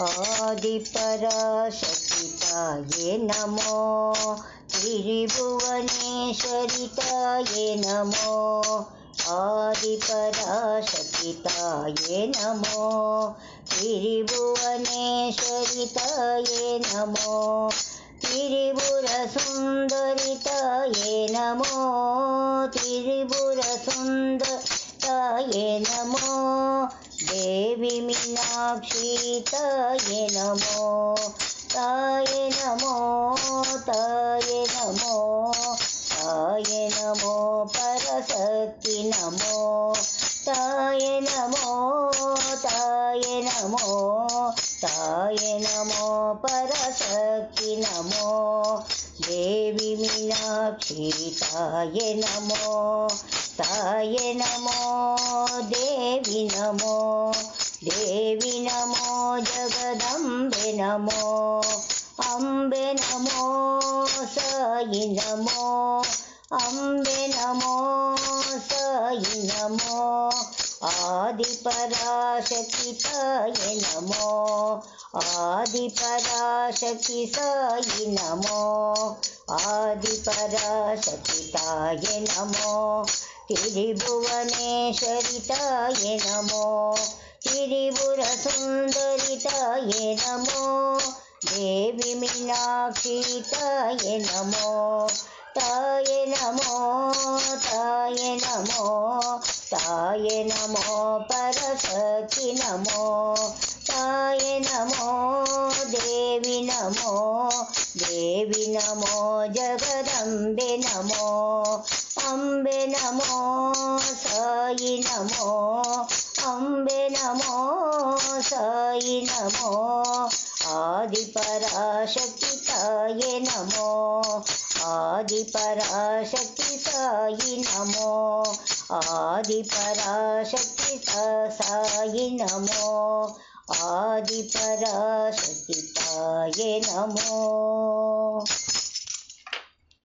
आदिपराशक्तिताये नमो त्रिभुवनेश्वरिताये नमो आदिपराशक्तिताये नमो त्रिभुवनेश्वरिताये नमो त्रिपुरसुन्दरिताये नमो त्रिपुरसुन्दरिताये नमो देवी मीनाक्षीताये नमो ताये नमो ताये नमो ताये नमो परशक्ति नमो ताये नमो ताये नमो ताये नमो परशक्ति नमो देवी मीनाक्षी ताये नमो ताये नमो देवी नमो देवी नमो जगदम्बे नमो अम्बे नमो साई नमो अम्बे नमो साई नमो आदिपराशक्तिताये नमो आदिपराशक्ति साई नमो आदिपराशक्तिताये नमो त्रिभुवनेश्वरिताये नमो त्रिपुरसुन्दरिताये नमो देवी मीनाक्षीताये नमो ताये नमो ताये नमो ताये नमो परशक्ति नमो ताये नमो देवी नमो देवी नमो जगदम्बे नमो अम्बे नमो साई नमो अम्बे नमो साई नमो आदिपराशक्तिताये नमो आदिपराशक्ति साई नमो आदिपराशक्ति साई नमो आदिपराशक्तिताये नमो।